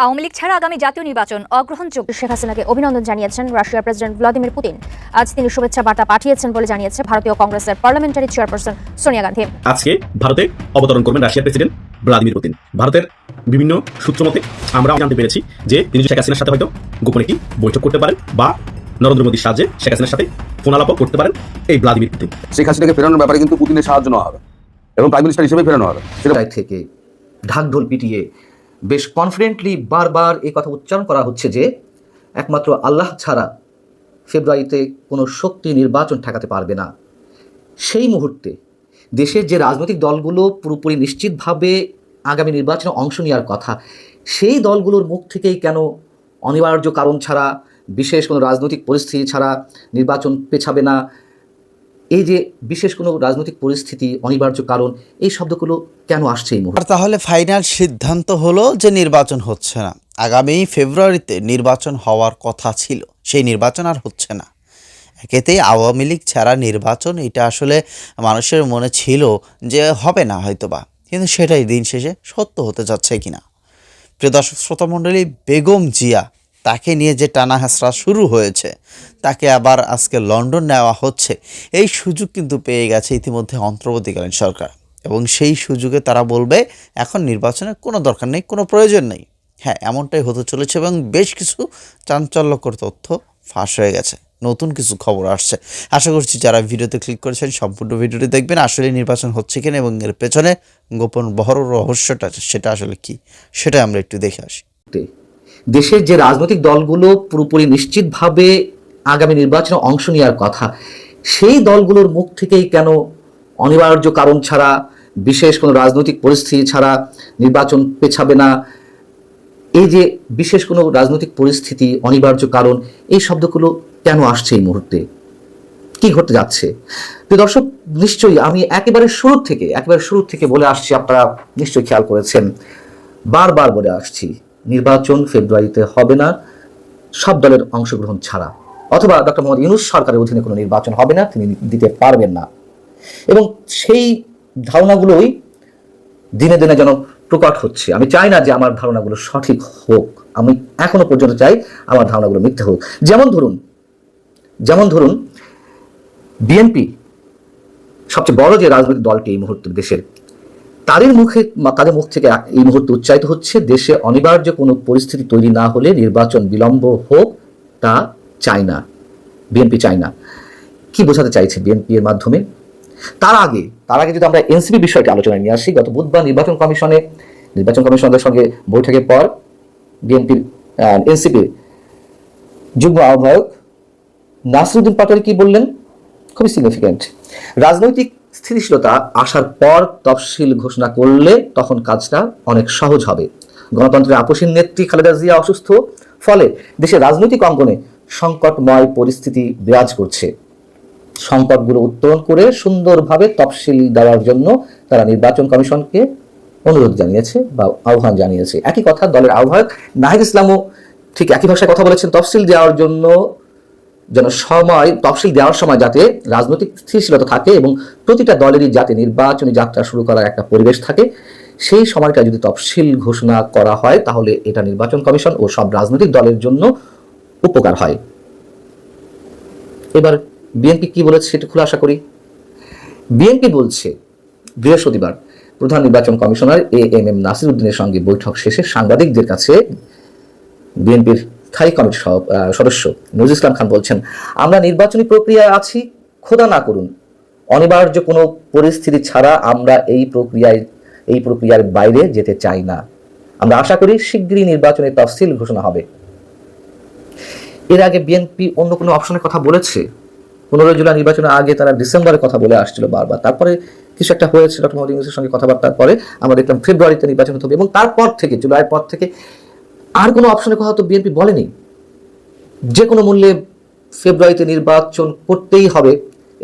আওয়ামী লীগ ছাড়া আগামী জাতীয় নির্বাচন অগ্রহণযোগ্য। শেখ হাসিনাকে অভিনন্দন জানিয়েছেন রাশিয়ার প্রেসিডেন্ট ভ্লাদিমির পুতিন। আজ তিনি শুভেচ্ছা বার্তা পাঠিয়েছেন বলে জানিয়েছে ভারতীয় কংগ্রেসের পার্লামেন্টারি চেয়ারপারসন সোনিয়া গান্ধী। আজকে ভারতে অবতরণ করবেন রাশিয়ার প্রেসিডেন্ট ভ্লাদিমির পুতিন। ভারতের বিভিন্ন সূত্র মতে আমরা জানতে পেরেছি যে তিনি শেখ হাসিনার সাথে হয়তো গোপনে একটি বৈঠক করতে পারেন বা নরেন্দ্র মোদীর সাহায্যে শেখ হাসিনার সাথে ফোনালাপও করতে পারেন এই ভ্লাদিমির পুতিন। শেখ হাসিনাকে ফেরানোর ব্যাপারে কিন্তু পুতিনের সাহায্য নেওয়া হবে এবং প্রাইম মিনিস্টার হিসেবে ফেরানো হবে। সেটা থেকে ঢাকঢোল পিটিয়ে বেশ কনফিডেন্টলি বারবার এই কথা উচ্চারণ করা হচ্ছে যে একমাত্র আল্লাহ ছাড়া ফেব্রুয়ারিতে কোনো শক্তি নির্বাচন ঠেকাতে পারবে না। সেই মুহূর্তে দেশের যে রাজনৈতিক দলগুলো পুরোপুরি নিশ্চিতভাবে আগামী নির্বাচনে অংশ নেওয়ার কথা, সেই দলগুলোর মুখ থেকেই কেন অনিবার্য কারণ ছাড়া, বিশেষ কোনো রাজনৈতিক পরিস্থিতি ছাড়া নির্বাচন পেছাবে না, এই যে বিশেষ কোনো রাজনৈতিক পরিস্থিতি, অনিবার্য কারণ, এই শব্দগুলো কেন আসছে এই মুহূর্তে? তাহলে ফাইনাল সিদ্ধান্ত হলো যে নির্বাচন হচ্ছে না। আগামী ফেব্রুয়ারিতে নির্বাচন হওয়ার কথা ছিল, সেই নির্বাচন আর হচ্ছে না। একেতেই আওয়ামী লীগ ছাড়া নির্বাচন, এটা আসলে মানুষের মনে ছিল যে হবে না হয়তোবা, কিন্তু সেটাই দিন শেষে সত্য হতে যাচ্ছে কিনা। প্রিয় দর্শক শ্রোতা মণ্ডলী, বেগম জিয়া তাকে নিয়ে যে টানা হেঁচড়া শুরু হয়েছে, তাকে আবার আজকে লন্ডন নেওয়া হচ্ছে, এই সুযোগ কিন্তু পেয়ে গেছে ইতিমধ্যে অন্তর্বর্তীকালীন সরকার। এবং সেই সুযোগে তারা বলবে এখন নির্বাচনের কোনো দরকার নেই, কোনো প্রয়োজন নেই। হ্যাঁ, এমনটাই হতে চলেছে এবং বেশ কিছু চাঞ্চল্যকর তথ্য ফাঁস হয়ে গেছে, নতুন কিছু খবর আসছে। আশা করছি যারা ভিডিওতে ক্লিক করেছেন সম্পূর্ণ ভিডিওটি দেখবেন, আসলে নির্বাচন হচ্ছে কিনা এবং এর পেছনে গোপন বড় রহস্যটা সেটা আসলে কি, সেটা আমরা একটু দেখে আসি। দেশের যে রাজনৈতিক দলগুলো পুরোপুরি নিশ্চিতভাবে আগামী নির্বাচনে অংশ নেওয়ার কথা, সেই দলগুলোর মুখ থেকেই কেন অনিবার্য কারণ ছাড়া, বিশেষ কোনো রাজনৈতিক পরিস্থিতি ছাড়া নির্বাচন পেছাবে না, এই যে বিশেষ কোনো রাজনৈতিক পরিস্থিতি, অনিবার্য কারণ, এই শব্দগুলো কেন আসছে এই মুহূর্তে? কি ঘটতে যাচ্ছে? তো দর্শক, নিশ্চয়ই আমি একেবারে শুরু থেকে বলে আসছি, আপনারা নিশ্চয়ই খেয়াল করেছেন, বারবার বলে আসছি নির্বাচন ফেব্রুয়ারিতে হবে না সব দলের অংশগ্রহণ ছাড়া, অথবা ডক্টর মোহাম্মদ ইউনূস সরকারের অধীনে কোনো নির্বাচন হবে না, তিনি দিতে পারবেন না। এবং সেই ধারণাগুলোই দিনে দিনে যেন প্রকট হচ্ছে। আমি চাই না যে আমার ধারণাগুলো সঠিক হোক, আমি এখনো পর্যন্ত চাই আমার ধারণাগুলো মিথ্যা হোক। যেমন ধরুন বিএনপি সবচেয়ে বড় যে রাজনৈতিক দলটি এই মুহূর্তে দেশের, তাদের মুখ থেকে এই মুহূর্তে উচ্চারিত হচ্ছে দেশে অনিবার্য কোনো পরিস্থিতি তৈরি না হলে নির্বাচন বিলম্ব হোক, তা চায় না, বিএনপি চায় না। কি বোঝাতে চাইছে বিএনপি এর মাধ্যমে? তার আগে যদি আমরা এনসিপি বিষয়টি আলোচনায় নিয়ে আসি, গত বুধবার নির্বাচন কমিশনের সঙ্গে বৈঠকের পর বিএনপির এনসিপির যুগ্ম আহ্বায়ক নাসিরউদ্দিন পাটোয়ারি কি বললেন? খুবই সিগনিফিক্যান্ট। রাজনৈতিক স্থিতিশীলতা আসার পর তফসিল ঘোষণা করলে তখন কাজটা অনেক সহজ হবে। গণতন্ত্রের আপসীন নেত্রী খালেদা জিয়া অসুস্থ, ফলে দেশের রাজনৈতিক অঙ্গনে সংকটময় পরিস্থিতি বিরাজ করছে। সংকটগুলো উত্তরণ করে সুন্দরভাবে তফসিল দেওয়ার জন্য তারা নির্বাচন কমিশনকে অনুরোধ জানিয়েছে বা আহ্বান জানিয়েছে। একই কথা দলের আহ্বায়ক নাহিদ ইসলামও ঠিক একই ভাষায় কথা বলেছেন, তফসিল দেওয়ার জন্য তফসিল দেওয়ার সময় যাতে রাজনৈতিক স্থিতিশীলতা থাকে এবং প্রতিটা দলেরই যাতে নির্বাচনী যাত্রা শুরু করার একটা পরিবেশ থাকে, সেই সময়টা যদি তফসিল ঘোষণা করা হয় তাহলে এটা নির্বাচন কমিশন ও সব রাজনৈতিক দলের জন্য উপকার হয়। এবার বিএনপি কি বলেছে সেটা খুলে আশা করি। বিএনপি বলছে বৃহস্পতিবার প্রধান নির্বাচন কমিশনার এএমএম নাসিরউদ্দিনের সঙ্গে বৈঠক শেষে সাংবাদিকদের কাছে বিএনপির স্থায়ী কমিটির সদস্য নজরুল ইসলাম খান বলছেন, আমরা নির্বাচনী প্রক্রিয়ায় আছি, খোদা না করুন অনিবার্য কোনো পরিস্থিতি ছাড়া আমরা এই প্রক্রিয়ার বাইরে যেতে চাই না। আমরা আশা করি শিগগিরই নির্বাচনের তফসিল ঘোষণা হবে। এর আগে বিএনপি অন্য কোনো অপশনের কথা বলেছে? 15 জুলাই নির্বাচনের আগে তারা ডিসেম্বরের কথা বলে আসছিল বারবার, তারপরে কিছু একটা হয়েছে ডক্টর মোহাম্মদ ইউনূসের সঙ্গে কথাবার্তার পরে আমরা দেখলাম ফেব্রুয়ারিতে নির্বাচন হতে হবে, এবং তারপর থেকে জুলাইয়ের পর থেকে আর কোনো অপশনের কথা তো বিএনপি বলেনি। যে কোনো মূল্যে ফেব্রুয়ারিতে নির্বাচন করতেই হবে,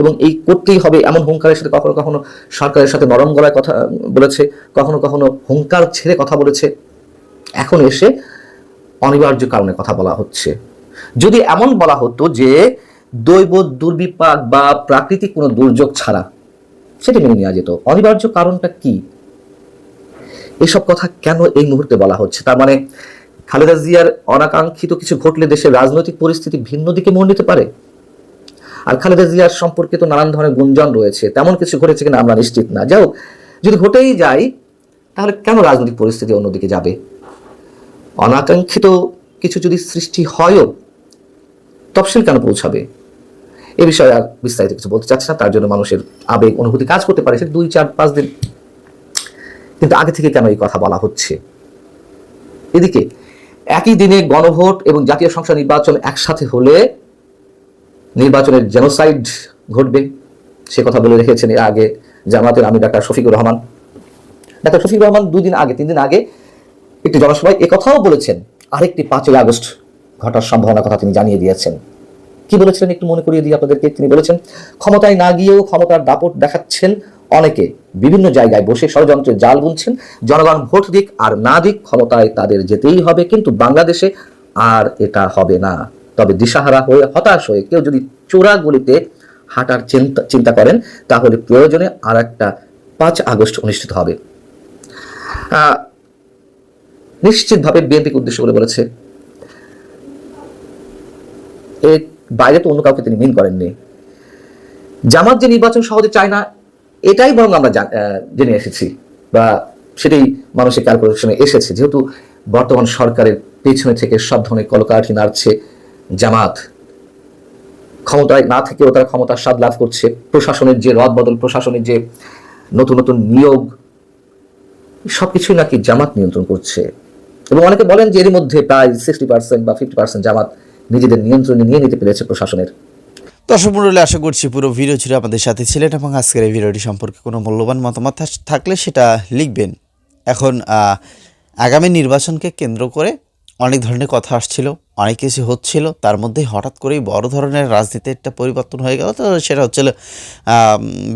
এবং এই করতেই হবে এমন হুঙ্কারের সাথে কখনো কখনো সরকারের সাথে নরম গলায় কথা বলেছে, কখনো কখনো হুঙ্কার ছেড়ে কথা বলেছে, এখন এসে অনিবার্য কারণে কথা বলা হচ্ছে। যদি এমন বলা হতো যে দৈব দুর্বিপাক বা প্রাকৃতিক কোনো দুর্যোগ ছাড়া, সেটা মেনে নেওয়া যেত। অনিবার্য কারণটা কি? এসব কথা কেন এই মুহূর্তে বলা হচ্ছে? তার মানে খালেদা জিয়ার অনাকাঙ্ক্ষিত কিছু ঘটলে দেশের রাজনৈতিক পরিস্থিতি ভিন্ন দিকে মোড় নিতে পারে। আর খালেদা জিয়ার সম্পর্কে তো নানান ধরনের গুঞ্জন রয়েছে, তেমন কিছু ঘটেছে কিনা আমরা নিশ্চিত না। যাও, যদি ঘটেই যায় তাহলে কেন রাজনৈতিক পরিস্থিতি অন্যদিকে যাবে? অনাকাঙ্ক্ষিত কিছু যদি সৃষ্টি হয়ও তফসিল কেন পৌঁছাবে? এ বিষয়ে আর বিস্তারিত কিছু বলতে চাচ্ছি না, তার জন্য মানুষের আবেগ অনুভূতি কাজ করতে পারে, সেটা 2, 4, 5 দিন, কিন্তু আগে থেকে কেন এই কথা বলা হচ্ছে? এদিকে একই দিনে গণভোট এবং জাতীয় সংসদ নির্বাচন একসাথে হলে নির্বাচনের জেনোসাইড ঘটবে, সে কথা বলে রেখেছেন এর আগে জামাতের আমির ডাক্তার শফিকুর রহমান। ডাক্তার শফিকুর রহমান 2 দিন আগে 3 দিন আগে একটি জনসভায় একথাও বলেছেন, আরেকটি 5ই আগস্ট ঘটার সম্ভাবনার কথা তিনি জানিয়ে দিয়েছেন। কি বলেছিলেন একটু মনে করিয়ে দিই আপনাদেরকে। তিনি বলেছেন, ক্ষমতায় না গিয়েও ক্ষমতার দাপট দেখাচ্ছেন অনেকে, বিভিন্ন জায়গায় বসে ষড়যন্ত্রের জাল বুনছেন, জনগণ ভোট দিক আর না দিক ক্ষমতায় তাদের যেতেই হবে, কিন্তু বাংলাদেশে আর এটা হবে না। তবে দিশাহারা হয়ে হতাশ হয়ে কেউ যদি চোরা গলিতে হাঁটার চিন্তা করেন তাহলে প্রয়োজনে আর একটা 5 আগস্ট অনুষ্ঠিত হবে। নিশ্চিতভাবে বিএনপিকে উদ্দেশ্য করে বলেছে, এর বাইরে তো অন্য কাউকে তিনি মিন করেননি। জামাত যে নির্বাচন সহজে চায় না এটাই বরং আমরা জেনে এসেছি, বা সেটাই মানুষের ক্যালকুলেশনে এসেছে, যেহেতু বর্তমান সরকারের পেছনে থেকে সব ধরনের কলকাঠি নাড়ছে জামাত। ক্ষমতায় না থেকেও তারা ক্ষমতার স্বাদ লাভ করছে, প্রশাসনের যে রদবদল, প্রশাসনের যে নতুন নতুন নিয়োগ, সবকিছুই নাকি জামাত নিয়ন্ত্রণ করছে। এবং অনেকে বলেন যে এর মধ্যে প্রায় 60% বা 50% জামাত নিজেদের নিয়ন্ত্রণে নিয়ে নিতে পেরেছে প্রশাসনের। দর্শক মণ্ডলী, আশা করছি পুরো ভিডিও জুড়ে আমাদের সাথে ছিলেন এবং আজকের এই ভিডিওটি সম্পর্কে কোনো মূল্যবান মতামত থাকলে সেটা লিখবেন। এখন আগামী নির্বাচনকে কেন্দ্র করে অনেক ধরনের কথা আসছিল, অনেক কিছু হচ্ছিল, তার মধ্যে হঠাৎ করেই বড় ধরনের রাজনীতির একটা পরিবর্তন হয়ে গেল। তো সেটা হচ্ছিল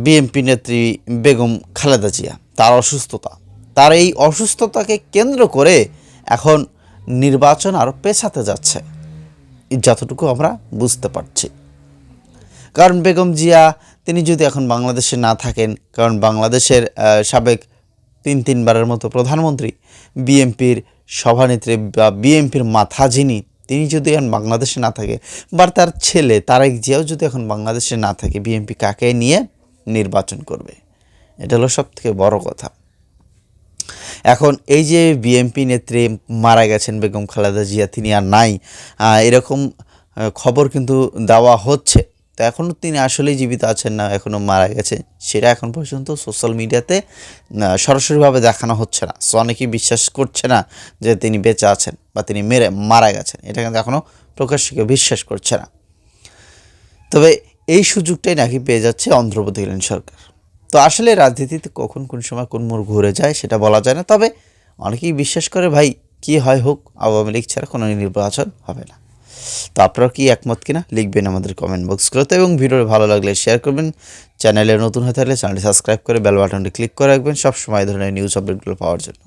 বিএনপি নেত্রী বেগম খালেদা জিয়া, তার অসুস্থতা। তার এই অসুস্থতাকে কেন্দ্র করে এখন নির্বাচন আরও পেছাতে যাচ্ছে, যতটুকু আমরা বুঝতে পারছি। কারণ বেগম জিয়া তিনি যদি এখন বাংলাদেশে না থাকেন, কারণ বাংলাদেশের সাবেক 3 বারের মতো প্রধানমন্ত্রী, বিএনপির সভানেত্রী বা বিএনপির মাথা যিনি, তিনি যদি এখন বাংলাদেশে না থাকে, বা তার ছেলে তারেক জিয়াও যদি এখন বাংলাদেশে না থাকে, বিএনপি কাকে নিয়ে নির্বাচন করবে? এটা হলো সবথেকে বড় কথা। এখন এই যে বিএনপি নেত্রী মারা গেছেন বেগম খালেদা জিয়া, তিনি আর নাই, এরকম খবর কিন্তু দেওয়া হচ্ছে। তো এখনও তিনি আসলেই জীবিত আছেন না এখনও মারা গেছে, সেটা এখন পর্যন্ত সোশ্যাল মিডিয়াতে সরাসরিভাবে দেখানো হচ্ছে না। সো অনেকেই বিশ্বাস করছে না যে তিনি বেঁচে আছেন বা তিনি মারা গেছেন, এটা কিন্তু এখনও প্রকাশ্যে বিশ্বাস করছে না। তবে এই সুযোগটাই নাকি পেয়ে যাচ্ছে অন্তর্বর্তীকালীন সরকার। তো আসলে রাজনীতিতে কখন কোন সময় কোন মোড় ঘুরে যায় সেটা বলা যায় না। তবে অনেকেই বিশ্বাস করে ভাই কি হয় হোক, আওয়ামী লীগ ছাড়া কোনো নির্বাচন হবে না। তো আপনারা কি একমত কিনা লিখবেন আমাদের কমেন্ট বক্সগুলোতে, এবং ভিডিওটি ভালো লাগলে শেয়ার করবেন। চ্যানেলে নতুন হয়ে থাকলে চ্যানেলটি সাবস্ক্রাইব করে বেল বাটনটি ক্লিক করে রাখবেন সবসময় এই ধরনের নিউজ আপডেটগুলো পাওয়ার জন্য।